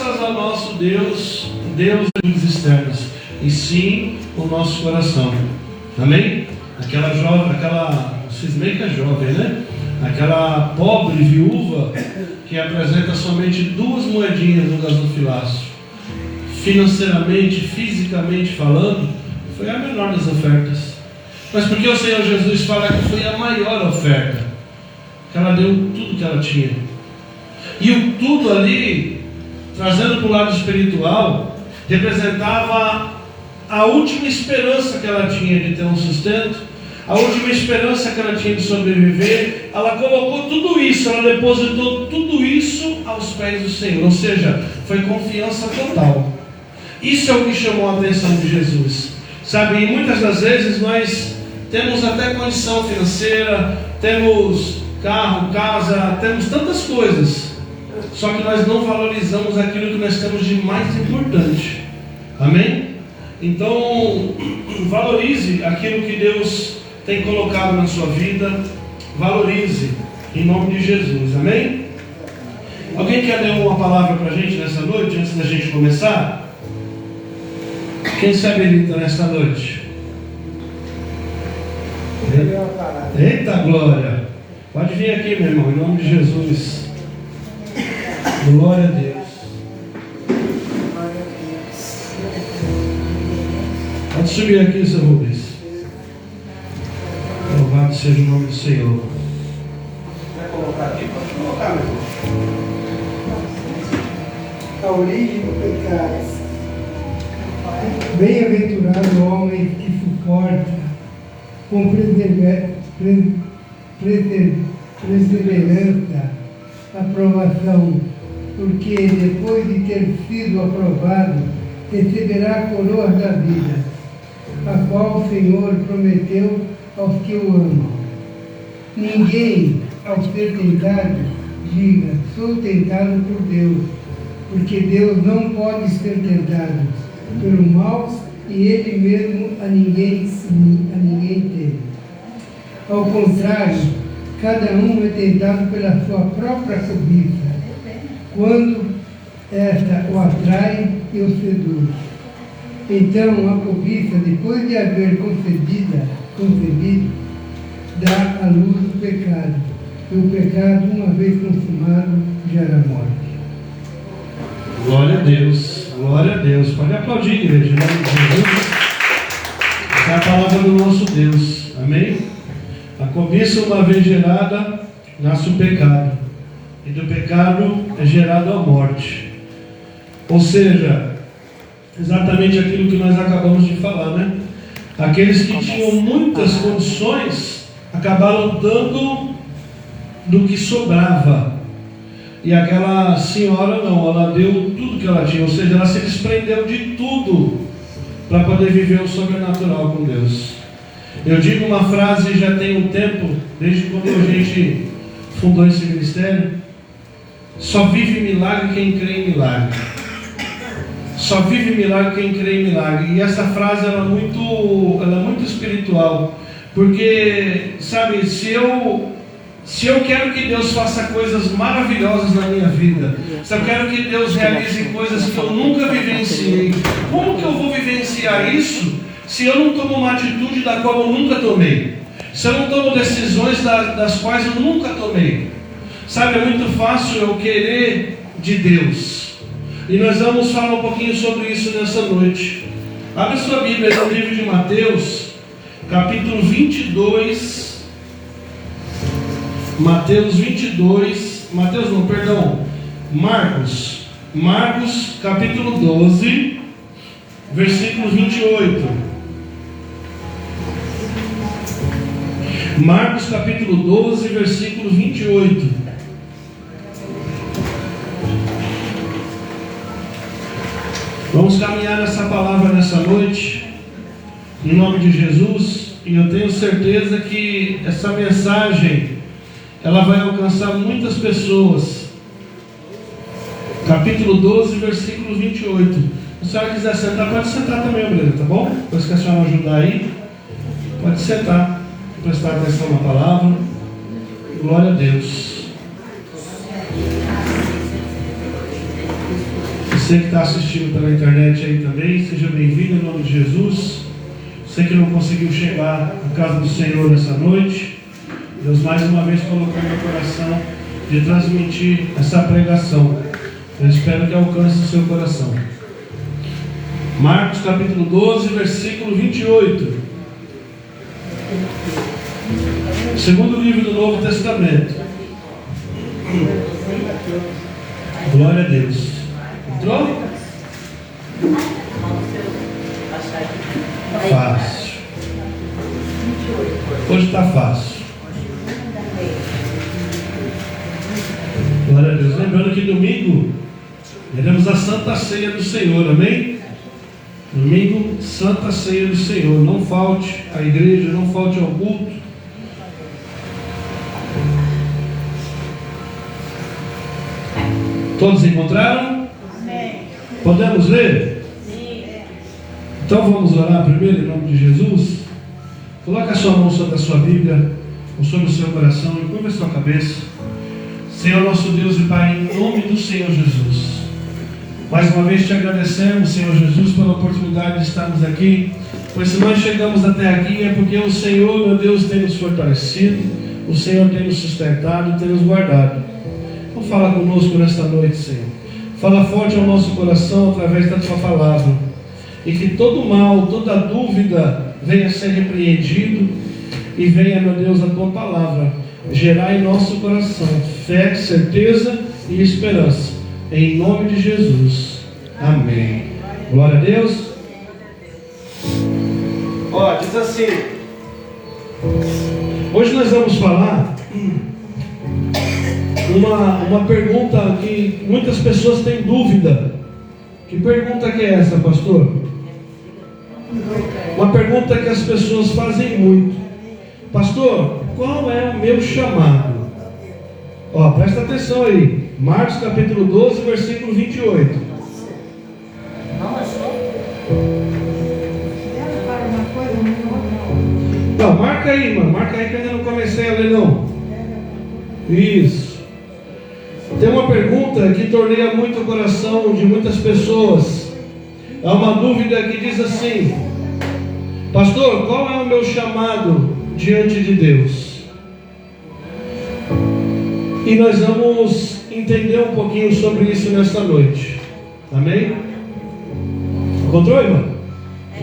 costas ao nosso Deus, Deus dos externos, e sim o nosso coração. Amém? Aquela jovem, vocês meio que é jovem, né? Aquela pobre viúva que apresenta somente 2 moedinhas no gasofilaço. Financeiramente, fisicamente falando, foi a menor das ofertas. Mas porque o Senhor Jesus fala que foi a maior oferta, que ela deu tudo que ela tinha. E o tudo ali, trazendo para o lado espiritual, representava a última esperança que ela tinha de ter um sustento, a última esperança que ela tinha de sobreviver. Ela colocou tudo isso, ela depositou tudo isso aos pés do Senhor, ou seja, foi confiança total. Isso é o que chamou a atenção de Jesus, sabe? E muitas das vezes nós temos até condição financeira, temos carro, casa, temos tantas coisas, só que nós não valorizamos aquilo que nós temos de mais importante. Amém? Então, valorize aquilo que Deus tem colocado na sua vida, valorize em nome de Jesus. Amém? Alguém quer ler uma palavra para a gente nessa noite, antes da gente começar? Quem se habilita nessa noite? Eita glória! Pode vir aqui, meu irmão, em nome de Jesus. Glória a Deus. Pode subir aqui, seu Rubens. Louvado seja o nome do Senhor. Vai colocar aqui? Pode colocar, meu irmão. A origem do pecado. Bem-aventurado o homem que suporta com perseverança a aprovação, porque depois de ter sido aprovado, receberá a coroa da vida, a qual o Senhor prometeu aos que o amam. Ninguém, ao ser tentado, diga: sou tentado por Deus, porque Deus não pode ser tentado pelo mal, e Ele mesmo a ninguém teme. Ao contrário, cada um é tentado pela sua própria cobiça, quando esta o atrai e o seduz. Então a cobiça, depois de haver concebido, dá à luz o pecado, e o pecado, uma vez consumado, gera morte. Glória a Deus, glória a Deus. Pode aplaudir, igreja, em nome de Jesus. Essa é a palavra do nosso Deus. Amém? A cobiça, uma vez gerada, nasce o pecado, e do pecado é gerado a morte. Ou seja, exatamente aquilo que nós acabamos de falar, né? Aqueles que tinham muitas condições acabaram dando do que sobrava. E aquela senhora não, ela deu tudo que ela tinha, ou seja, ela se desprendeu de tudo para poder viver o sobrenatural com Deus. Eu digo uma frase já tem um tempo, desde quando a gente fundou esse ministério: só vive milagre quem crê em milagre. Só vive milagre quem crê em milagre. E essa frase ela é muito espiritual, porque, sabe, se eu quero que Deus faça coisas maravilhosas na minha vida, se eu quero que Deus realize coisas que eu nunca vivenciei, como que eu vou vivenciar isso se eu não tomo uma atitude da qual eu nunca tomei? Se eu não tomo decisões das quais eu nunca tomei? Sabe, é muito fácil eu querer de Deus. E nós vamos falar um pouquinho sobre isso nessa noite. Abre sua Bíblia no livro de Mateus, capítulo 22. Marcos, capítulo 12, versículo 28. Marcos, capítulo 12, versículo 28. Vamos caminhar nessa palavra nessa noite, em nome de Jesus, e eu tenho certeza que essa mensagem ela vai alcançar muitas pessoas. Capítulo 12, versículo 28. Se a senhora quiser sentar, pode sentar também, Brenda, tá bom? Depois que a senhora ajudar aí, pode sentar, prestar atenção na palavra. Glória a Deus. Você que está assistindo pela internet aí também, seja bem-vindo em nome de Jesus. Você que não conseguiu chegar à casa do Senhor nessa noite, Deus mais uma vez colocou no meu coração de transmitir essa pregação. Eu espero que alcance o seu coração. Marcos capítulo 12, versículo 28. Segundo livro do Novo Testamento. Glória a Deus. Entrou? Fácil. Hoje está fácil. Glória a Deus. Lembrando que domingo teremos a Santa Ceia do Senhor, amém? Domingo, Santa Ceia do Senhor. Não falte à igreja, não falte ao culto. Todos encontraram? Amém. Podemos ler? Sim. Então vamos orar primeiro em nome de Jesus. Coloque a sua mão sobre a sua Bíblia ou sobre o seu coração e curva a sua cabeça. Senhor nosso Deus e Pai, em nome do Senhor Jesus, mais uma vez te agradecemos, Senhor Jesus, pela oportunidade de estarmos aqui, pois se nós chegamos até aqui é porque o Senhor, meu Deus, tem nos fortalecido, o Senhor tem nos sustentado, tem nos guardado. Então fala conosco nesta noite, Senhor. Fala forte ao nosso coração através da Tua palavra, e que todo mal, toda dúvida venha ser repreendido, e venha, meu Deus, a Tua palavra gerar em nosso coração fé, certeza e esperança. Em nome de Jesus. Amém. Glória a Deus. Ó, diz assim. Hoje nós vamos falar uma pergunta que muitas pessoas têm dúvida. Que pergunta que é essa, pastor? Uma pergunta que as pessoas fazem muito. Pastor, qual é o meu chamado? Ó, presta atenção aí. Marcos capítulo 12, versículo 28. Não, marca aí, mano. Marca aí que eu ainda não comecei a ler, não. Isso. Tem uma pergunta que torneia muito o coração de muitas pessoas. É uma dúvida que diz assim: pastor, qual é o meu chamado diante de Deus? E nós vamos entender um pouquinho sobre isso nesta noite. Amém? Encontrou, irmão?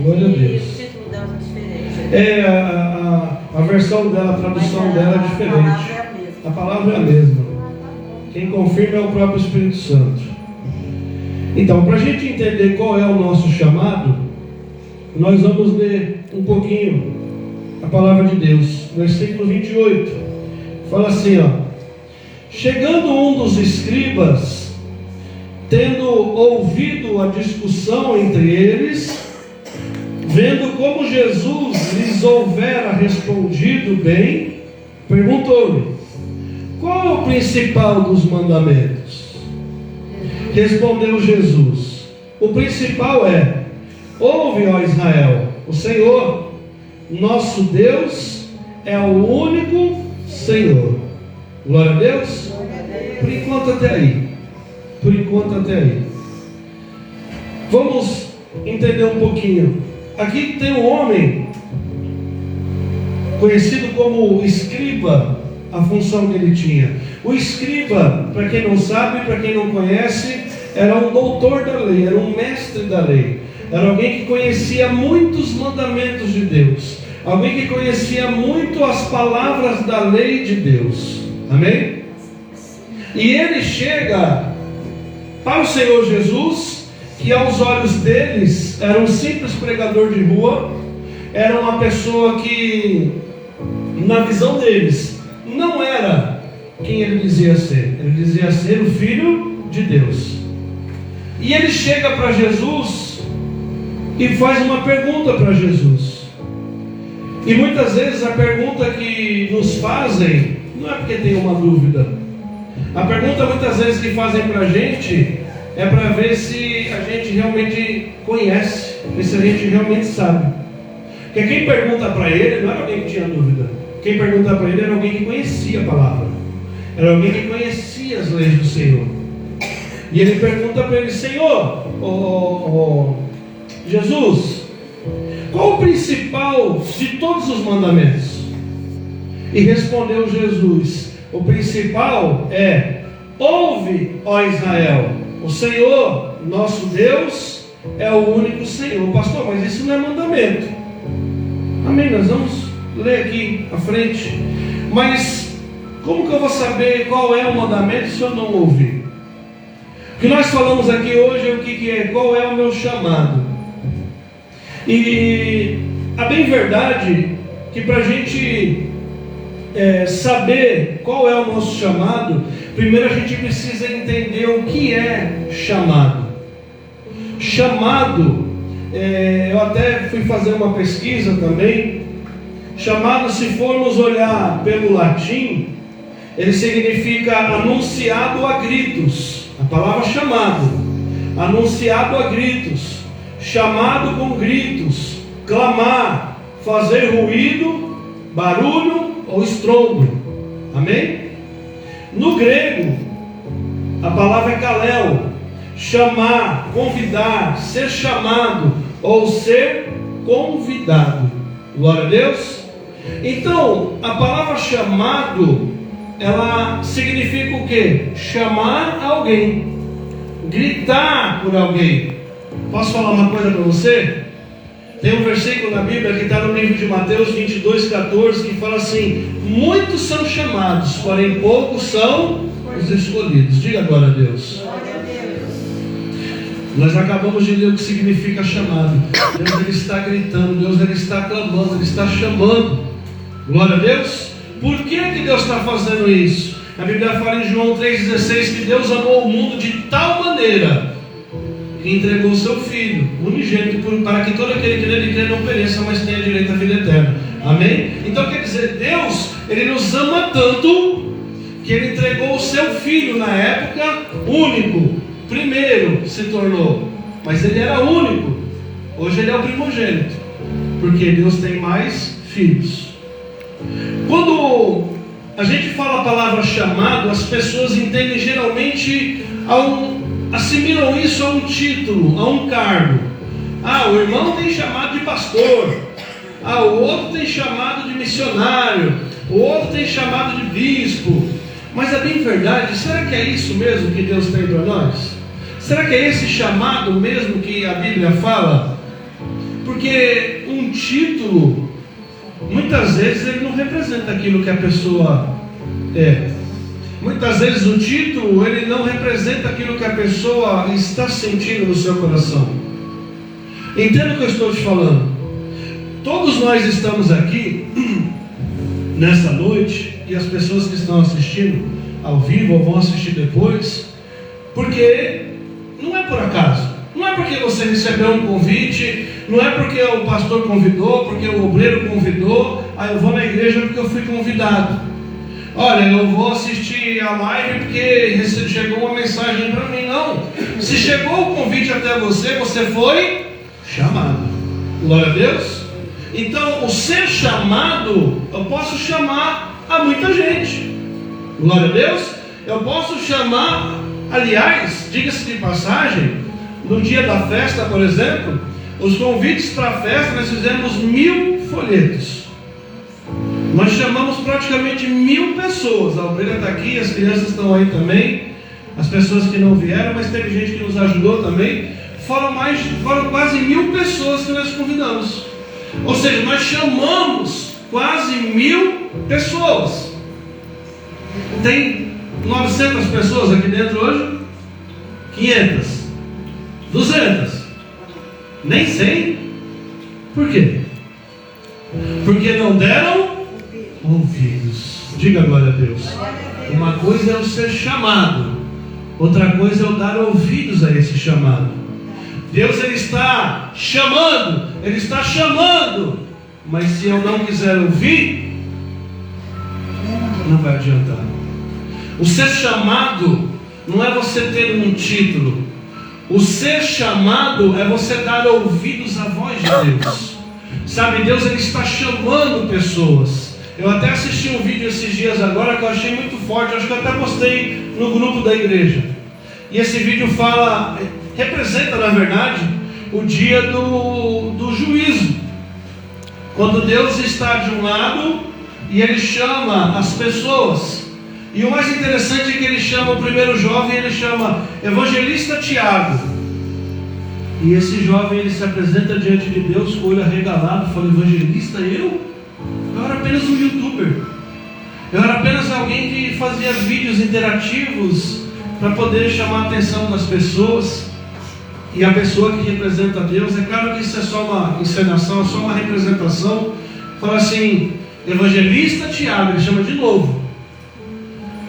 Glória a Deus. O título dela é diferente. É, a versão dela, a tradução dela é diferente. A palavra é a mesma. Quem confirma é o próprio Espírito Santo. Então, para a gente entender qual é o nosso chamado, nós vamos ler um pouquinho a palavra de Deus. Versículo 28. Fala assim, ó: chegando um dos escribas, tendo ouvido a discussão entre eles, vendo como Jesus lhes houvera respondido bem, perguntou-lhe: qual é o principal dos mandamentos? Respondeu Jesus: o principal é: ouve, ó Israel, o Senhor, nosso Deus, é o único Senhor. Glória a Deus. Por enquanto até aí. Por enquanto até aí. Vamos entender um pouquinho. Aqui tem um homem conhecido como escriba, a função que ele tinha. O escriba, para quem não sabe, para quem não conhece, era um doutor da lei, era um mestre da lei. Era alguém que conhecia muitos mandamentos de Deus. Alguém que conhecia muito as palavras da lei de Deus. Amém? E ele chega para o Senhor Jesus, que aos olhos deles era um simples pregador de rua, era uma pessoa que, na visão deles, não era quem ele dizia ser. Ele dizia ser o Filho de Deus. E ele chega para Jesus e faz uma pergunta para Jesus. E muitas vezes a pergunta que nos fazem não é porque tem uma dúvida. A pergunta muitas vezes que fazem para a gente é para ver se a gente realmente conhece, se a gente realmente sabe. Porque quem pergunta para ele não era alguém que tinha dúvida. Quem pergunta para ele era alguém que conhecia a palavra. Era alguém que conhecia as leis do Senhor. E ele pergunta para ele: Senhor, Jesus, qual o principal de todos os mandamentos? E respondeu Jesus: o principal é: ouve, ó Israel, o Senhor, nosso Deus, é o único Senhor. Pastor, mas isso não é mandamento. Amém, nós vamos ler aqui à frente. Mas como que eu vou saber qual é o mandamento se eu não ouvir? O que nós falamos aqui hoje é o que é, qual é o meu chamado. E a bem verdade que para a gente saber qual é o nosso chamado, primeiro a gente precisa entender o que é chamado. Chamado, eu até fui fazer uma pesquisa também. Chamado, se formos olhar pelo latim, ele significa anunciado a gritos. A palavra chamado, anunciado a gritos, chamado com gritos, clamar, fazer ruído, barulho ou estrondo. Amém? No grego, a palavra é kalel, chamar, convidar, ser chamado ou ser convidado. Glória a Deus. Então, a palavra chamado, ela significa o quê? Chamar alguém, gritar por alguém. Posso falar uma coisa para você? Tem um versículo na Bíblia que está no livro de Mateus 22:14, que fala assim: muitos são chamados, porém poucos são os escolhidos. Diga glória a Deus. Nós acabamos de ler o que significa chamado. Deus, ele está gritando, Deus, ele está clamando, ele está chamando. Glória a Deus. Por que Deus está fazendo isso? A Bíblia fala em João 3,16 que Deus amou o mundo de tal maneira que entregou o seu Filho unigênito para que todo aquele que nele crê não pereça, mas tenha direito à vida eterna. Amém? Então quer dizer, Deus, ele nos ama tanto que ele entregou o seu Filho na época único. Primeiro se tornou, mas ele era único. Hoje ele é o primogênito, porque Deus tem mais filhos. Quando a gente fala a palavra chamado, as pessoas entendem geralmente assimilam isso a um título, a um cargo. O irmão tem chamado de pastor, o outro tem chamado de missionário, o outro tem chamado de bispo. Mas é bem verdade, será que é isso mesmo que Deus tem para nós? Será que é esse chamado mesmo que a Bíblia fala? Porque um título, muitas vezes ele não representa aquilo que a pessoa é. Muitas vezes o título, ele não representa aquilo que a pessoa está sentindo no seu coração. Entenda o que eu estou te falando. Todos nós estamos aqui nessa noite, e as pessoas que estão assistindo ao vivo ou vão assistir depois, porque não é por acaso, não é porque você recebeu um convite, não é porque o pastor convidou, porque o obreiro convidou, eu vou na igreja porque eu fui convidado. Olha, eu vou assistir a live porque chegou uma mensagem para mim. Não, se chegou o convite até você, você foi chamado. Glória a Deus. Então, o ser chamado, eu posso chamar a muita gente. Glória a Deus. Eu posso chamar, aliás, diga-se de passagem, no dia da festa, por exemplo, os convites para a festa, nós fizemos 1000 folhetos. Nós chamamos praticamente 1000 pessoas. A obreira está aqui, as crianças estão aí também, as pessoas que não vieram, mas teve gente que nos ajudou também. Foram quase 1000 pessoas que nós convidamos. Ou seja, nós chamamos quase 1000 pessoas. Tem 900 pessoas aqui dentro hoje? 500? 200? Nem 100? Por quê? Porque não deram ouvidos. Diga glória a Deus. Uma coisa é o ser chamado, outra coisa é o dar ouvidos a esse chamado. Deus, ele está chamando, ele está chamando, mas se eu não quiser ouvir, não vai adiantar. O ser chamado não é você ter um título. O ser chamado é você dar ouvidos à voz de Deus. Sabe, Deus, ele está chamando pessoas. Eu até assisti um vídeo esses dias agora que eu achei muito forte. Eu acho que eu até postei no grupo da igreja. E esse vídeo representa na verdade o dia do juízo, quando Deus está de um lado e Ele chama as pessoas. E o mais interessante é que Ele chama o primeiro jovem, Ele chama evangelista Tiago. E esse jovem, ele se apresenta diante de Deus com o olho arregalado, fala: evangelista, eu era apenas um youtuber, eu era apenas alguém que fazia vídeos interativos para poder chamar a atenção das pessoas. E a pessoa que representa Deus, é claro que isso é só uma encenação, é só uma representação, fala assim: evangelista Tiago, ele chama de novo,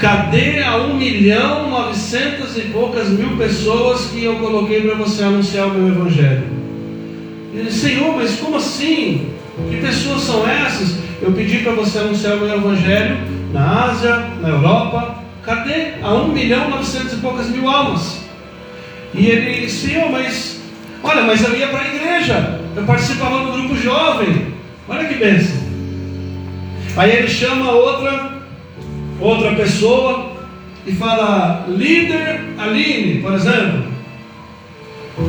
cadê a 1.900.000 e poucas pessoas que eu coloquei para você anunciar o meu evangelho? Ele: Senhor, mas como assim? Que pessoas são essas? Eu pedi para você anunciar o meu evangelho na Ásia, na Europa. Cadê a 1.900.000 e poucas almas? E ele: Senhor, mas eu ia para a igreja, eu participava do grupo jovem, olha que bênção. Aí ele chama outra pessoa e fala: líder Aline, por exemplo,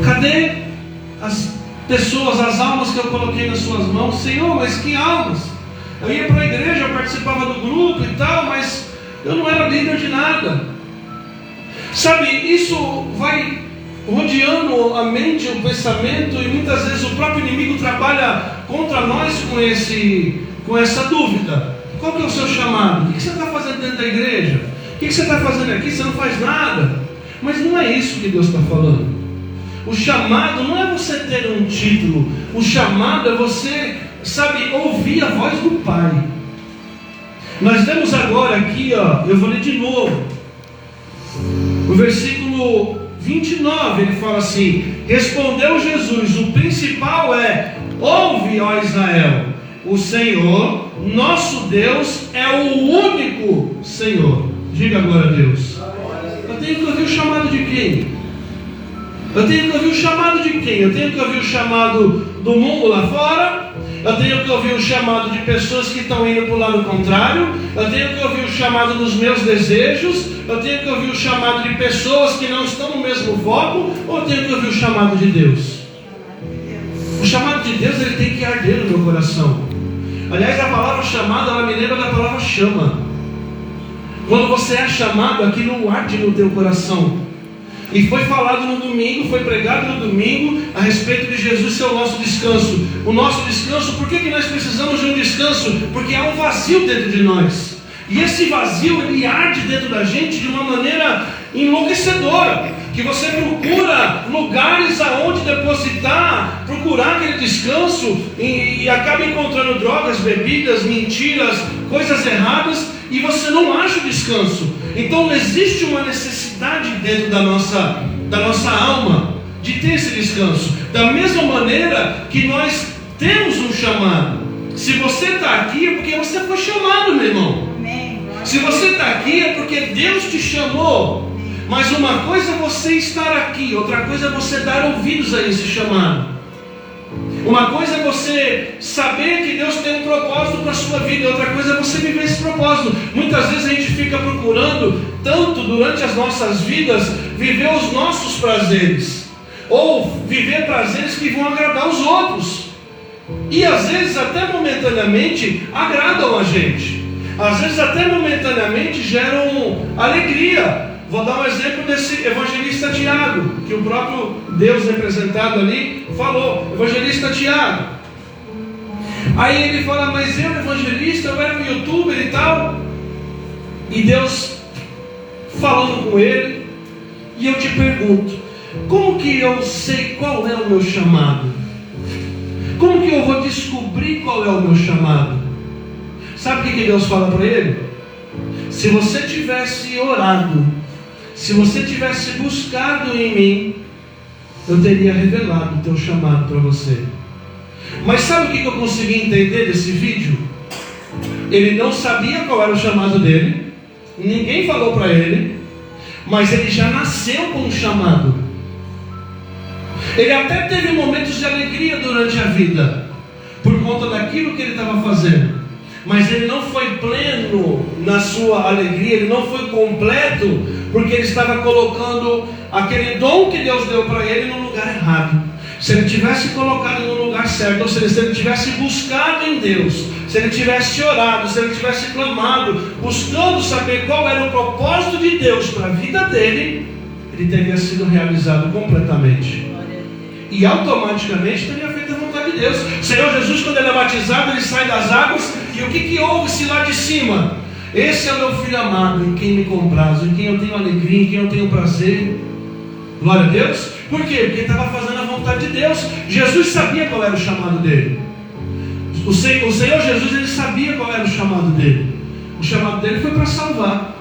cadê as pessoas, as almas que eu coloquei nas suas mãos? Senhor, mas que almas? Eu ia para a igreja, eu participava do grupo e tal, mas eu não era líder de nada. Sabe, isso vai rodeando a mente, o pensamento, e muitas vezes o próprio inimigo trabalha contra nós com essa dúvida. Qual que é o seu chamado? O que você está fazendo dentro da igreja? O que você está fazendo aqui? Você não faz nada. Mas não é isso que Deus está falando. O chamado não é você ter um título. O chamado é você, ouvir a voz do Pai. Nós lemos agora aqui, eu vou ler de novo. O versículo 29, ele fala assim: respondeu Jesus, o principal é: ouve, ó Israel, o Senhor, nosso Deus, é o único Senhor. Diga glória a Deus. Eu tenho que ouvir o chamado de quem? Eu tenho que ouvir o chamado de quem? Eu tenho que ouvir o chamado do mundo lá fora? Eu tenho que ouvir o chamado de pessoas que estão indo para o lado contrário? Eu tenho que ouvir o chamado dos meus desejos? Eu tenho que ouvir o chamado de pessoas que não estão no mesmo foco? Ou eu tenho que ouvir o chamado de Deus? O chamado de Deus, ele tem que arder no meu coração. Aliás, a palavra chamado, ela me lembra da palavra chama. Quando você é chamado, aquilo arde no teu coração. E foi falado no domingo, foi pregado no domingo a respeito de Jesus ser o nosso descanso. O nosso descanso, por que nós precisamos de um descanso? Porque há um vazio dentro de nós. E esse vazio, ele arde dentro da gente de uma maneira enlouquecedora, que você procura lugares aonde depositar, procurar aquele descanso, e acaba encontrando drogas, bebidas, mentiras, coisas erradas, e você não acha o descanso. Então existe uma necessidade dentro da nossa alma de ter esse descanso. Da mesma maneira que nós temos um chamado. Se você está aqui é porque você foi chamado, meu irmão. Se você está aqui é porque Deus te chamou. Mas uma coisa é você estar aqui, outra coisa é você dar ouvidos a esse chamado. Uma coisa é você saber que Deus tem um propósito para a sua vida, outra coisa é você viver esse propósito. Muitas vezes a gente fica procurando tanto durante as nossas vidas viver os nossos prazeres, ou viver prazeres que vão agradar os outros, e às vezes até momentaneamente agradam a gente, às vezes até momentaneamente geram alegria. Vou dar um exemplo desse evangelista Tiago, que o próprio Deus representado ali falou, evangelista Tiago. Aí ele fala: mas eu, evangelista, eu era um youtuber e tal. E Deus falando com ele, e eu te pergunto, como que eu sei qual é o meu chamado? Como que eu vou descobrir qual é o meu chamado? Sabe o que Deus fala para ele? Se você tivesse orado, se você tivesse buscado em mim, eu teria revelado o teu chamado para você. Mas sabe o que eu consegui entender desse vídeo? Ele não sabia qual era o chamado dele, ninguém falou para ele, mas ele já nasceu com um chamado. Ele até teve momentos de alegria durante a vida, por conta daquilo que ele estava fazendo. Mas ele não foi pleno na sua alegria, ele não foi completo, porque ele estava colocando aquele dom que Deus deu para ele no lugar errado. Se ele tivesse colocado no lugar certo, ou seja, se ele tivesse buscado em Deus, se ele tivesse orado, se ele tivesse clamado, buscando saber qual era o propósito de Deus para a vida dele, ele teria sido realizado completamente. E automaticamente teria feito a vontade de Deus. Senhor Jesus, quando ele é batizado, ele sai das águas, e o que ouve-se lá de cima? Esse é o meu filho amado, em quem me comprazo, em quem eu tenho alegria, em quem eu tenho prazer. Glória a Deus. Por quê? Porque ele estava fazendo a vontade de Deus. Jesus sabia qual era o chamado dele. O Senhor Jesus, ele sabia qual era o chamado dele. O chamado dele foi para salvar.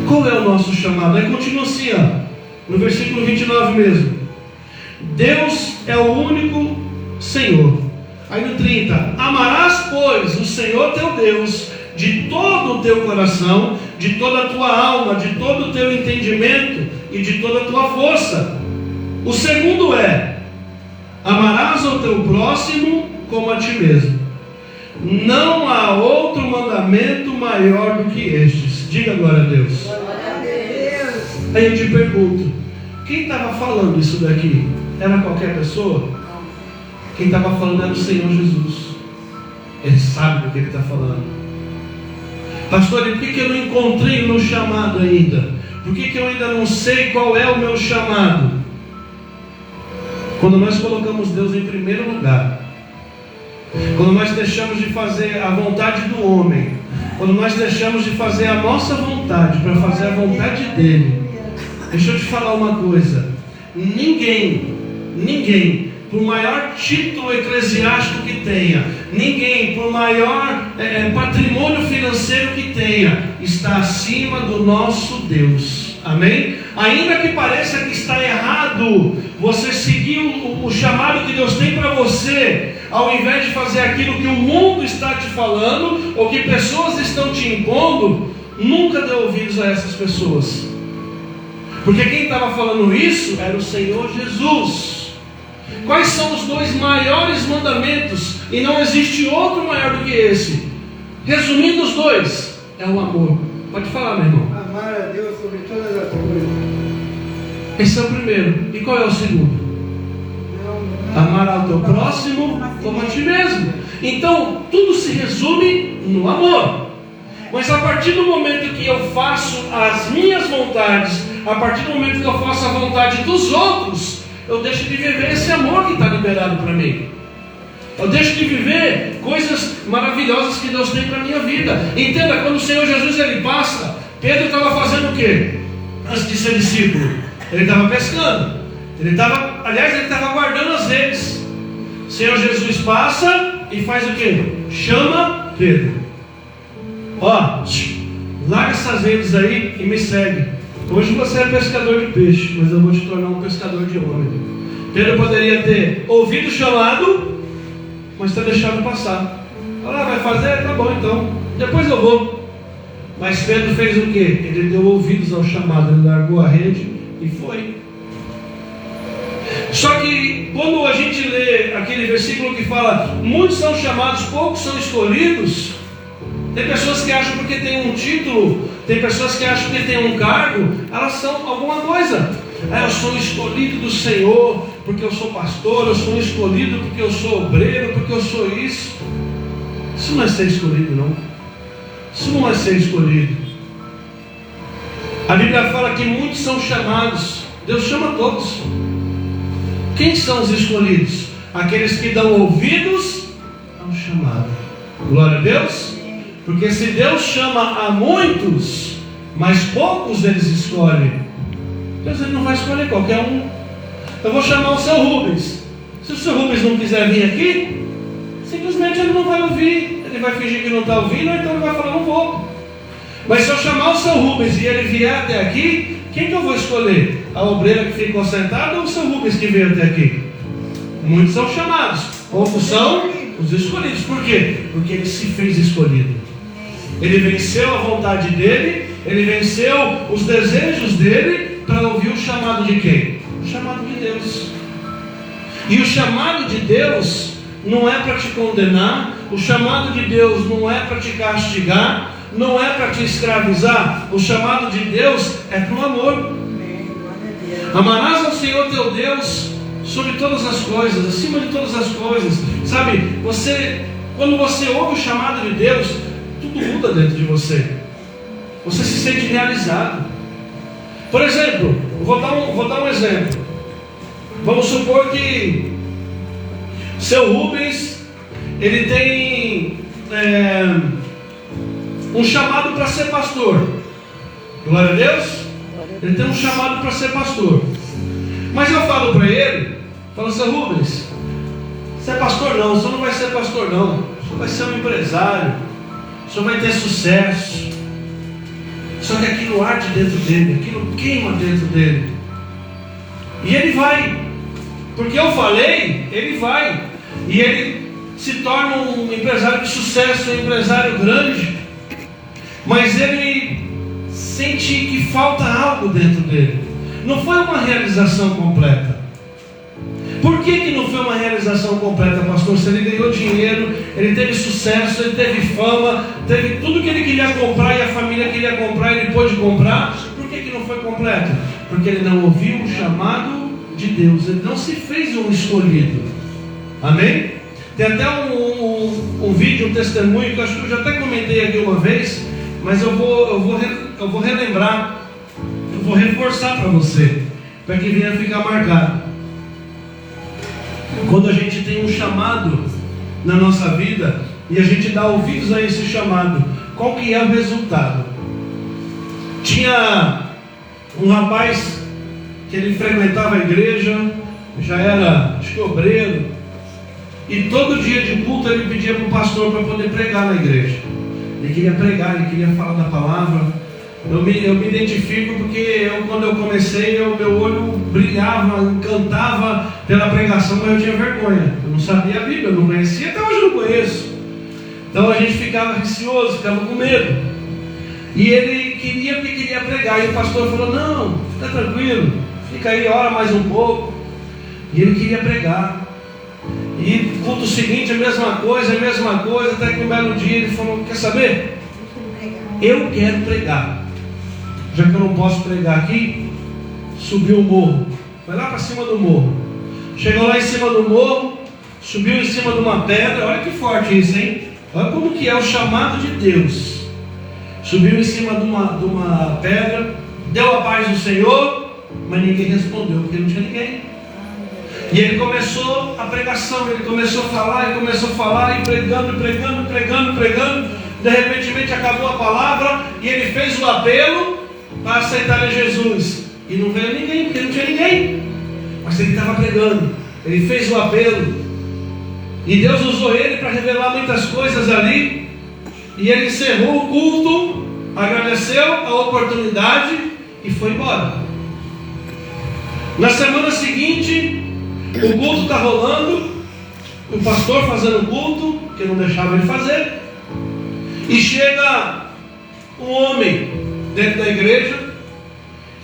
Qual é o nosso chamado? Aí continua assim, ó, no versículo 29 mesmo. Deus é o único Senhor. Aí no 30, amarás, pois, o Senhor teu Deus de todo o teu coração, de toda a tua alma, de todo o teu entendimento e de toda a tua força. O segundo é, amarás ao teu próximo como a ti mesmo. Não há outro mandamento maior do que estes. Diga glória a Deus. Glória a Deus. Aí eu te pergunto, quem estava falando isso daqui? Era qualquer pessoa? Quem estava falando era o Senhor Jesus. Ele sabe do que ele está falando. Pastor, e por que eu não encontrei o meu chamado ainda? Por que eu ainda não sei qual é o meu chamado? Quando nós colocamos Deus em primeiro lugar, quando nós deixamos de fazer a vontade do homem, quando nós deixamos de fazer a nossa vontade para fazer a vontade dele, deixa eu te falar uma coisa: ninguém, por maior título eclesiástico que tenha, ninguém, por maior patrimônio financeiro que tenha, está acima do nosso Deus. Amém? Ainda que pareça que está errado você seguir o chamado que Deus tem para você, ao invés de fazer aquilo que o mundo está te falando, ou que pessoas estão te impondo, nunca dê ouvidos a essas pessoas. Porque quem estava falando isso era o Senhor Jesus. Quais são os dois maiores mandamentos? E não existe outro maior do que esse. Resumindo os dois, é o amor. Pode falar, meu irmão. Amar a Deus sobre todas as coisas. Esse é o primeiro. E qual é o segundo? Amar ao teu próximo como a ti mesmo. Então, tudo se resume no amor. Mas a partir do momento que eu faço as minhas vontades, a partir do momento que eu faço a vontade dos outros, eu deixo de viver esse amor que está liberado para mim. Eu deixo de viver coisas maravilhosas que Deus tem para a minha vida. Entenda, quando o Senhor Jesus ele passa, Pedro estava fazendo o quê? Antes de ser discípulo, ele estava pescando. Ele estava guardando as redes. O Senhor Jesus passa e faz o quê? Chama Pedro. Ó, larga essas redes aí e me segue. Hoje você é pescador de peixe, mas eu vou te tornar um pescador de homem. Pedro poderia ter ouvido o chamado, mas ter deixado passar. Vai fazer? Tá bom então, depois eu vou. Mas Pedro fez o quê? Ele deu ouvidos ao chamado, ele largou a rede e foi. Só que quando a gente lê aquele versículo que fala, muitos são chamados, poucos são escolhidos, tem pessoas que acham porque tem um título, tem pessoas que acham que tem um cargo, elas são alguma coisa. Eu sou escolhido do Senhor, porque eu sou pastor, eu sou escolhido porque eu sou obreiro, porque eu sou isso. Isso não é ser escolhido, não. Isso não é ser escolhido. A Bíblia fala que muitos são chamados. Deus chama todos. Quem são os escolhidos? Aqueles que dão ouvidos ao chamado. Glória a Deus. Porque se Deus chama a muitos, mas poucos eles escolhem, Deus ele não vai escolher qualquer um. Eu vou chamar o seu Rubens. Se o seu Rubens não quiser vir aqui, simplesmente ele não vai ouvir. Ele vai fingir que não está ouvindo, ou então ele vai falar, não vou. Mas se eu chamar o seu Rubens e ele vier até aqui, quem que eu vou escolher? A obreira que ficou sentada ou o seu Rubens que veio até aqui? Muitos são chamados, poucos são os escolhidos. Por quê? Porque ele se fez escolhido. Ele venceu a vontade dele, ele venceu os desejos dele para ouvir o chamado de quem? O chamado de Deus. E o chamado de Deus não é para te condenar, o chamado de Deus não é para te castigar, não é para te escravizar. O chamado de Deus é para o amor. Amarás ao Senhor teu Deus sobre todas as coisas, acima de todas as coisas. Sabe, quando você ouve o chamado de Deus, tudo muda dentro de você. Você se sente realizado. Por exemplo, vou dar um exemplo. Vamos supor que seu Rubens, ele tem um chamado para ser pastor. Glória a Deus. Ele tem um chamado para ser pastor. Mas eu falo para ele, seu Rubens, você é pastor não, você não vai ser pastor não. Você vai ser um empresário. Você vai ter sucesso. Só que aquilo arde dentro dele, aquilo queima dentro dele. E ele vai. Porque eu falei, ele vai. E ele se torna um empresário de sucesso, um empresário grande. Mas ele sente que falta algo dentro dele. Não foi uma realização completa. Por que não foi uma realização completa, pastor? Se ele ganhou dinheiro, ele teve sucesso, ele teve fama, teve tudo que ele queria comprar e a família queria comprar, ele pôde comprar. Por que não foi completo? Porque ele não ouviu o chamado de Deus, ele não se fez um escolhido. Amém? Tem até um vídeo, um testemunho que eu acho que eu já até comentei aqui uma vez, mas eu vou relembrar, eu vou reforçar para você, para que venha ficar marcado. Quando a gente tem um chamado na nossa vida e a gente dá ouvidos a esse chamado, qual que é o resultado? Tinha um rapaz que ele frequentava a igreja, já era, acho que obreiro, e todo dia de culto ele pedia para o pastor para poder pregar na igreja. Ele queria pregar, ele queria falar da palavra. Eu me identifico porque quando eu comecei, meu olho brilhava, encantava pela pregação, mas eu tinha vergonha. Eu não sabia a Bíblia, eu não conhecia, até hoje eu não conheço. Então a gente ficava receoso, ficava com medo. E ele queria pregar, e o pastor falou: não, fica tranquilo, fica aí, ora mais um pouco. E ele queria pregar. E culto seguinte, a mesma coisa, até que um belo dia ele falou: quer saber? Eu quero pregar. Já que eu não posso pregar aqui, subiu o morro. Foi lá para cima do morro. Chegou lá em cima do morro, subiu em cima de uma pedra. Olha que forte isso, hein? Olha como que é o chamado de Deus. Subiu em cima de uma pedra, deu a paz do Senhor, mas ninguém respondeu, porque não tinha ninguém. E ele começou a pregação, ele começou a falar, e pregando. De repente acabou a palavra e ele fez o apelo para aceitar a Jesus. E não veio ninguém, porque não tinha ninguém. Mas ele estava pregando, ele fez o apelo. E Deus usou ele para revelar muitas coisas ali. E ele encerrou o culto, agradeceu a oportunidade e foi embora. Na semana seguinte, o culto está rolando, o pastor fazendo o culto, que não deixava ele fazer. E chega um homem dentro da igreja,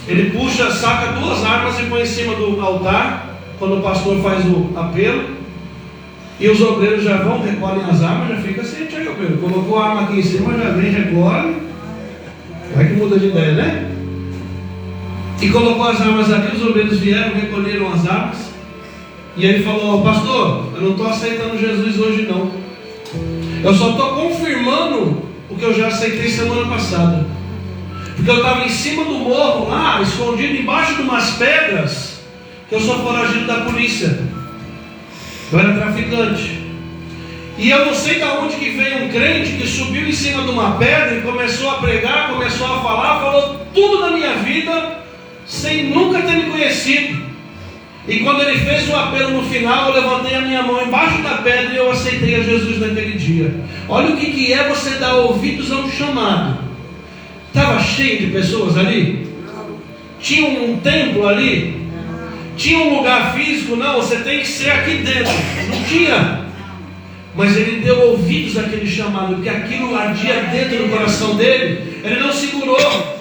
ele saca 2 armas e põe em cima do altar, quando o pastor faz o apelo, e os obreiros já vão, recolhem as armas, já fica assim: tchau, obreiro, colocou a arma aqui em cima, já vem, recolhe, vai que muda de ideia, né? E colocou as armas aqui, os obreiros vieram, recolheram as armas, e ele falou: pastor, eu não estou aceitando Jesus hoje não. Eu só estou confirmando o que eu já aceitei semana passada. Porque eu estava em cima do morro lá, escondido embaixo de umas pedras, que eu sou foragido da polícia. Eu era traficante. E eu não sei de onde que veio um crente que subiu em cima de uma pedra e começou a pregar, começou a falar, falou tudo da minha vida, sem nunca ter me conhecido. E quando ele fez o apelo no final, eu levantei a minha mão embaixo da pedra e eu aceitei a Jesus naquele dia. Olha o que é você dar ouvidos a um chamado. Estava cheio de pessoas ali? Tinha um templo ali? Tinha um lugar físico? Não, você tem que ser aqui dentro. Não tinha. Mas ele deu ouvidos àquele chamado, porque aquilo ardia dentro do coração dele. Ele não segurou.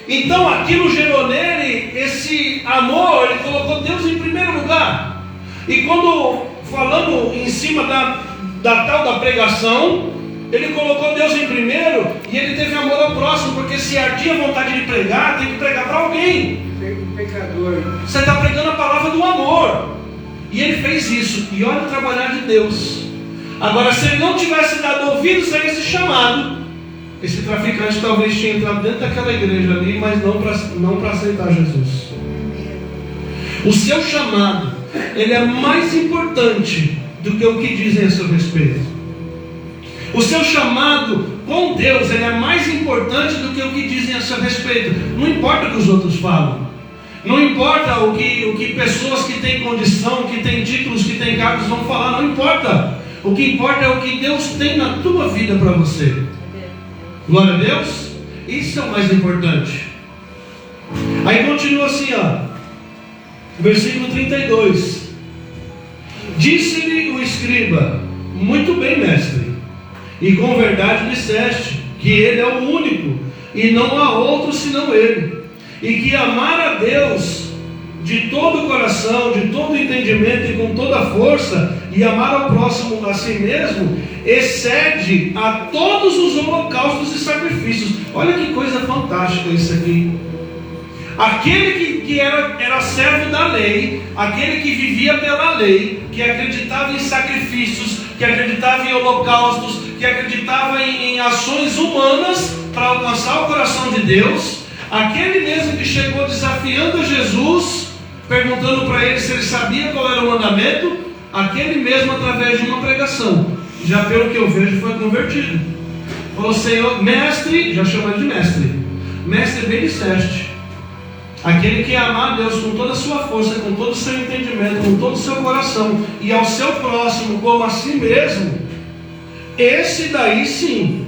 Então aquilo gerou nele esse amor, ele colocou Deus em primeiro lugar. E quando falando em cima da tal da pregação, Ele colocou Deus em primeiro e ele teve amor ao próximo, porque se ardia a vontade de pregar, tem que pregar para alguém. Pecador. Você está pregando a palavra do amor. E ele fez isso. E olha o trabalhar de Deus. Agora, se ele não tivesse dado ouvidos a esse chamado, esse traficante talvez tinha entrado dentro daquela igreja ali, mas não para aceitar Jesus. O seu chamado, ele é mais importante do que o que dizem a seu respeito. O seu chamado com Deus, ele é mais importante do que o que dizem a seu respeito. Não importa o que os outros falam. Não importa o que pessoas que têm condição, que têm títulos, que têm cargos vão falar. Não importa. O que importa é o que Deus tem na tua vida para você. Glória a Deus. Isso é o mais importante. Aí continua assim, versículo 32. Disse-lhe o escriba: muito bem, mestre, e com verdade disseste que ele é o único e não há outro senão ele, e que amar a Deus de todo o coração, de todo o entendimento e com toda a força, e amar ao próximo a si mesmo, excede a todos os holocaustos e sacrifícios. Olha que coisa fantástica isso aqui. Aquele que era servo da lei, aquele que vivia pela lei, que acreditava em sacrifícios, que acreditava em holocaustos, que acreditava em ações humanas para alcançar o coração de Deus, aquele mesmo que chegou desafiando Jesus, perguntando para ele se ele sabia qual era o mandamento, aquele mesmo, através de uma pregação, já pelo que eu vejo, foi convertido. Falou: Senhor, mestre, já chama de mestre, mestre, bem disseste. Aquele que amar a Deus com toda a sua força, com todo o seu entendimento, com todo o seu coração, e ao seu próximo como a si mesmo, esse daí sim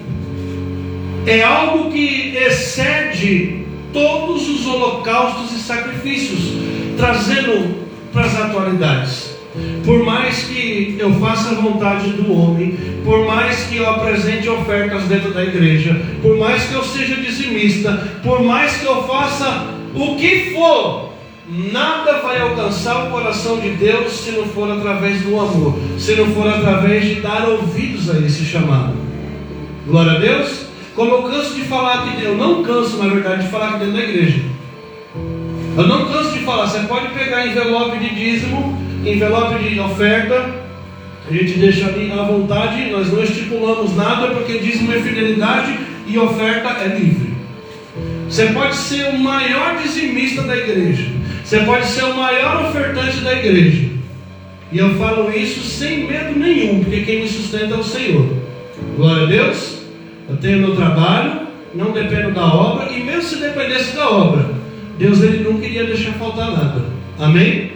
é algo que excede todos os holocaustos e sacrifícios, trazendo para as atualidades. Por mais que eu faça a vontade do homem, por mais que eu apresente ofertas dentro da igreja, por mais que eu seja dizimista, por mais que eu faça o que for, nada vai alcançar o coração de Deus se não for através do amor, se não for através de dar ouvidos a esse chamado. Glória a Deus. Como eu canso de falar aqui, eu não canso, na verdade, de falar aqui dentro da igreja. Eu não canso de falar. Você pode pegar envelope de dízimo, envelope de oferta, a gente deixa ali à vontade, nós não estipulamos nada, porque dízimo é fidelidade e oferta é livre. Você pode ser o maior dizimista da igreja, você pode ser o maior ofertante da igreja, e eu falo isso sem medo nenhum, porque quem me sustenta é o Senhor. Glória a Deus. Eu tenho meu trabalho, não dependo da obra, e mesmo se dependesse da obra, Deus, ele não queria deixar faltar nada. Amém?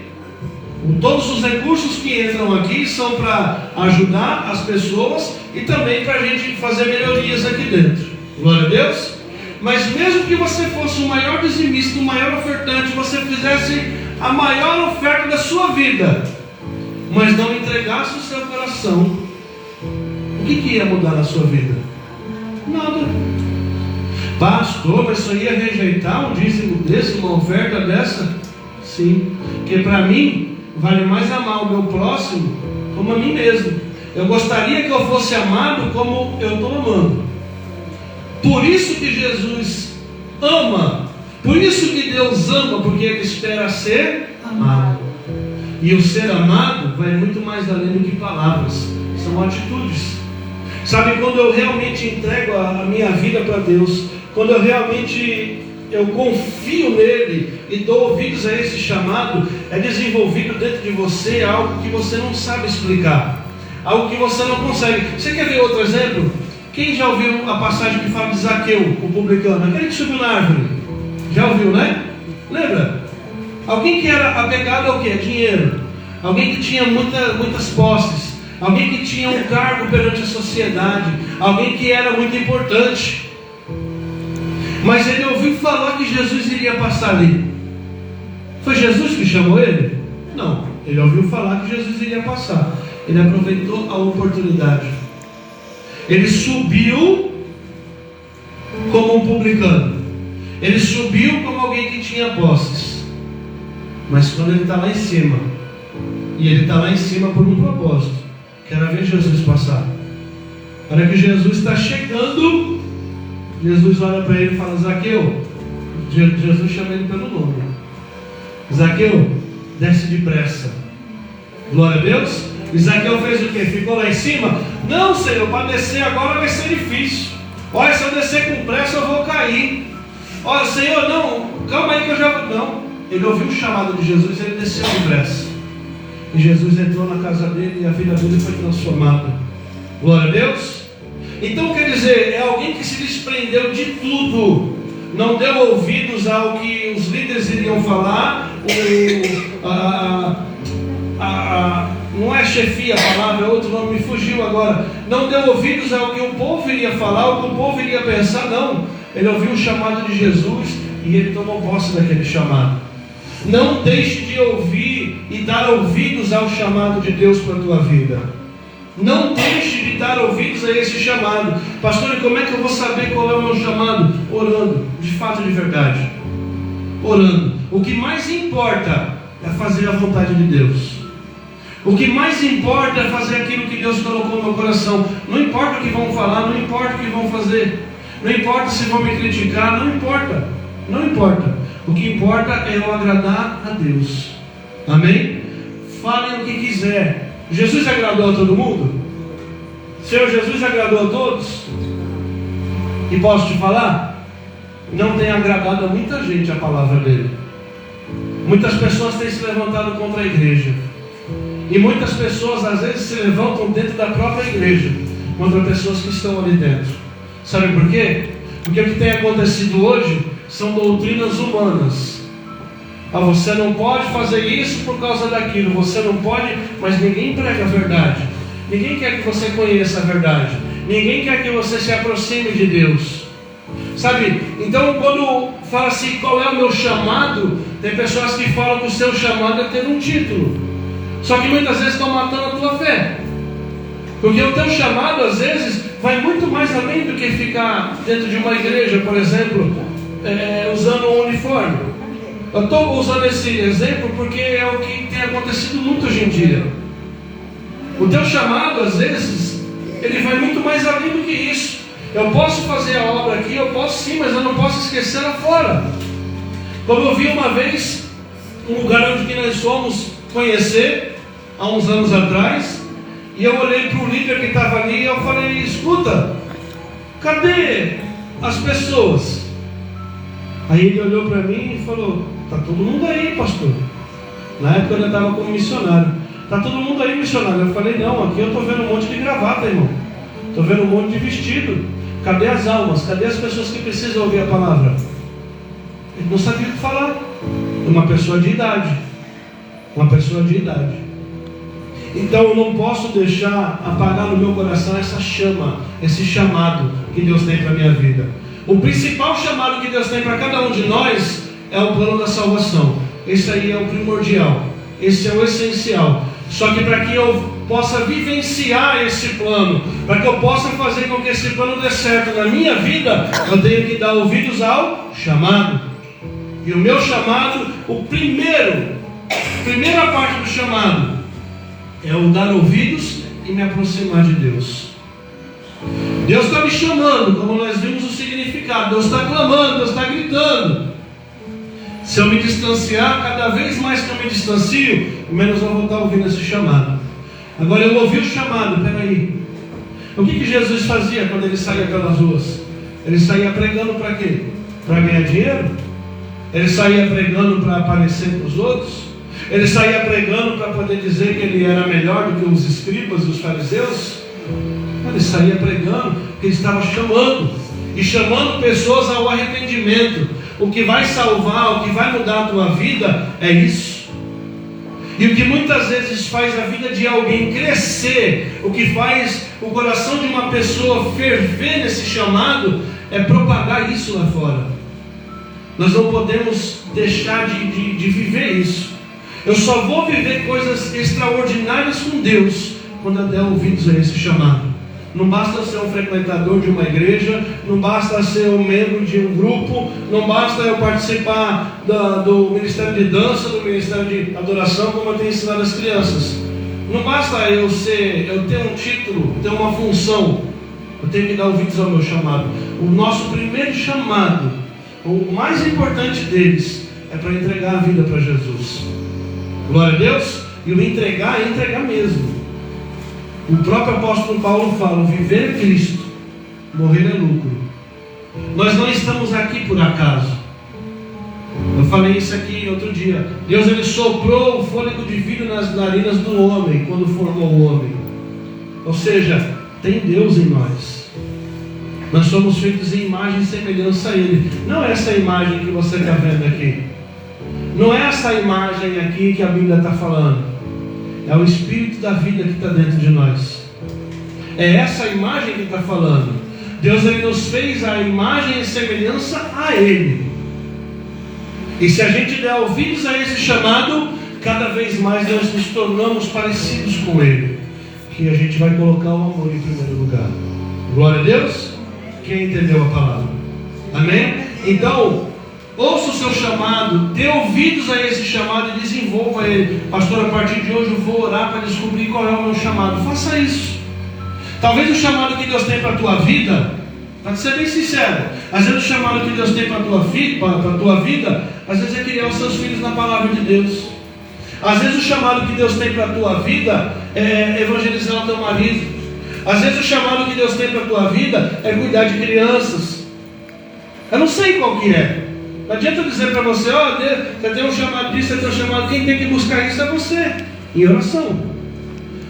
Todos os recursos que entram aqui são para ajudar as pessoas e também para a gente fazer melhorias aqui dentro. Glória a Deus. Mas mesmo que você fosse o maior dizimista, o maior ofertante, você fizesse a maior oferta da sua vida, mas não entregasse o seu coração, o que ia mudar na sua vida? Nada. Pastor, mas só ia rejeitar um dízimo desse, uma oferta dessa? Sim, porque para mim vale mais amar o meu próximo como a mim mesmo. Eu gostaria que eu fosse amado como eu estou amando. Por isso que Jesus ama, por isso que Deus ama, porque Ele espera ser amado. E o ser amado vai muito mais além do que palavras, são atitudes. Sabe, quando eu realmente entrego a minha vida para Deus, quando eu realmente confio nele e dou ouvidos a esse chamado, é desenvolvido dentro de você algo que você não sabe explicar, algo que você não consegue. Você quer ver outro exemplo? Quem já ouviu a passagem que fala de Zaqueu, o publicano, aquele que subiu na árvore? Já ouviu, né? Lembra? Alguém que era apegado ao quê? Dinheiro. Alguém que tinha muitas posses. Alguém que tinha um cargo perante a sociedade. Alguém que era muito importante. Mas ele ouviu falar que Jesus iria passar ali. Foi Jesus que chamou ele? Não. Ele ouviu falar que Jesus iria passar. Ele aproveitou a oportunidade. Ele subiu como um publicano. Ele subiu como alguém que tinha posses. Mas quando ele está lá em cima, e ele está lá em cima por um propósito, que era ver Jesus passar. A hora que Jesus está chegando, Jesus olha para ele e fala: Zaqueu. Jesus chama ele pelo nome. Zaqueu, desce depressa. Glória a Deus. E Zaqueu fez o quê? Ficou lá em cima? Não, Senhor, para descer agora vai ser difícil. Olha, se eu descer com pressa eu vou cair. Olha, Senhor, não, calma aí que eu já... Não, ele ouviu o chamado de Jesus e ele desceu depressa. E Jesus entrou na casa dele e a vida dele foi transformada. Glória a Deus. Então quer dizer, é alguém que se desprendeu de tudo, não deu ouvidos ao que os líderes iriam falar, não é chefia a palavra, é outro nome, me fugiu agora. Não deu ouvidos ao que o povo iria falar, o que o povo iria pensar, não. Ele ouviu o chamado de Jesus e ele tomou posse daquele chamado. Não deixe de ouvir e dar ouvidos ao chamado de Deus para a tua vida. Não deixe de dar ouvidos a esse chamado. Pastor, e como é que eu vou saber qual é o meu chamado? Orando, de fato, de verdade. Orando. O que mais importa é fazer a vontade de Deus. O que mais importa é fazer aquilo que Deus colocou no meu coração. Não importa o que vão falar, não importa o que vão fazer, não importa se vão me criticar, não importa. Não importa. O que importa é eu agradar a Deus. Amém? Falem o que quiser. Jesus agradou a todo mundo? Senhor Jesus agradou a todos? E posso te falar? Não tem agradado a muita gente a palavra dele. Muitas pessoas têm se levantado contra a igreja. E muitas pessoas às vezes se levantam dentro da própria igreja contra pessoas que estão ali dentro. Sabe por quê? Porque o que tem acontecido hoje são doutrinas humanas. Você não pode fazer isso por causa daquilo, você não pode, mas ninguém prega a verdade. Ninguém quer que você conheça a verdade. Ninguém quer que você se aproxime de Deus. Sabe? Então quando fala assim, qual é o meu chamado? Tem pessoas que falam que o seu chamado é ter um título. Só que muitas vezes estão matando a tua fé. Porque o teu chamado às vezes vai muito mais além do que ficar dentro de uma igreja, por exemplo, usando um uniforme. Eu estou usando esse exemplo porque é o que tem acontecido muito hoje em dia. O teu chamado às vezes ele vai muito mais além do que isso. Eu posso fazer a obra aqui, eu posso sim, mas eu não posso esquecer lá fora. Como eu vi uma vez um lugar onde nós fomos conhecer há uns anos atrás, e eu olhei para o líder que estava ali e eu falei: escuta, cadê as pessoas? Aí ele olhou para mim e falou: está todo mundo aí, pastor. Na época eu estava como missionário. Está todo mundo aí, missionário. Eu falei: não, aqui eu estou vendo um monte de gravata, irmão. Estou vendo um monte de vestido. Cadê as almas? Cadê as pessoas que precisam ouvir a palavra? Ele não sabia o que falar. Uma pessoa de idade. Uma pessoa de idade. Então eu não posso deixar apagar no meu coração essa chama, esse chamado que Deus tem para a minha vida. O principal chamado que Deus tem para cada um de nós é o plano da salvação. Esse aí é o primordial. Esse é o essencial. Só que para que eu possa vivenciar esse plano, para que eu possa fazer com que esse plano dê certo na minha vida, eu tenho que dar ouvidos ao chamado. E o meu chamado, primeira parte do chamado é o dar ouvidos e me aproximar de Deus. Deus está me chamando, como nós vimos o significado. Deus está clamando, Deus está gritando. Se eu me distanciar, cada vez mais que eu me distancio, menos eu vou estar ouvindo esse chamado. Agora eu ouvi o chamado, peraí. O que Jesus fazia quando ele saía pelas ruas? Ele saía pregando para quê? Para ganhar dinheiro? Ele saía pregando para aparecer para os outros? Ele saía pregando para poder dizer que ele era melhor do que os escribas e os fariseus? Ele saía pregando porque ele estava chamando, e chamando pessoas ao arrependimento. O que vai salvar, o que vai mudar a tua vida é isso. E o que muitas vezes faz a vida de alguém crescer, o que faz o coração de uma pessoa ferver nesse chamado, é propagar isso lá fora. Nós não podemos deixar de viver isso. Eu só vou viver coisas extraordinárias com Deus quando eu der ouvidos a esse chamado. Não basta ser um frequentador de uma igreja, não basta ser um membro de um grupo, não basta eu participar do ministério de dança, do ministério de adoração, como eu tenho ensinado as crianças. Não basta eu ter um título, ter uma função. Eu tenho que dar ouvidos ao meu chamado. O nosso primeiro chamado, o mais importante deles, é para entregar a vida para Jesus. Glória a Deus. E o entregar é entregar mesmo. O próprio apóstolo Paulo fala: viver é Cristo, morrer é lucro. Nós não estamos aqui por acaso. Eu falei isso aqui outro dia. Deus, ele soprou o fôlego de vida nas narinas do homem quando formou o homem. Ou seja, tem Deus em nós. Nós somos feitos em imagem e semelhança a Ele. Não é essa imagem que você está vendo aqui. Não é essa imagem aqui que a Bíblia está falando. É o Espírito da vida que está dentro de nós. É essa imagem que está falando. Deus, ele nos fez a imagem e semelhança a Ele. E se a gente der ouvidos a esse chamado, cada vez mais nós nos tornamos parecidos com Ele. Que a gente vai colocar o amor em primeiro lugar. Glória a Deus. Quem entendeu a palavra? Amém? Então, ouça o seu chamado, dê ouvidos a esse chamado e desenvolva ele. Pastor, a partir de hoje eu vou orar para descobrir qual é o meu chamado. Faça isso. Talvez o chamado que Deus tem para a tua vida, para ser bem sincero, às vezes o chamado que Deus tem para a tua vida, às vezes é criar os seus filhos na palavra de Deus. Às vezes o chamado que Deus tem para a tua vida é evangelizar o teu marido. Às vezes o chamado que Deus tem para a tua vida é cuidar de crianças. Eu não sei qual que é. Não adianta eu dizer para você: ó, você tem um chamado disso, você tem um chamado. Quem tem que buscar isso é você, em oração.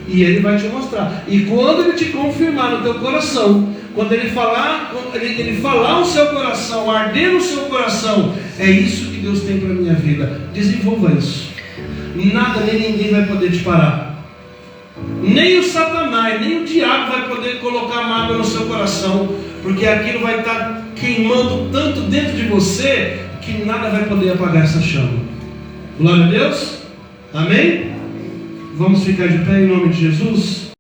E Ele vai te mostrar. E quando Ele te confirmar no teu coração, quando Ele falar o seu coração, arder no seu coração, é isso que Deus tem para a minha vida. Desenvolva isso. Nada nem ninguém vai poder te parar. Nem o Satanás, nem o diabo vai poder colocar mágoa no seu coração, porque aquilo vai estar queimando tanto dentro de você que nada vai poder apagar essa chama. Glória a Deus. Amém? Vamos ficar de pé em nome de Jesus.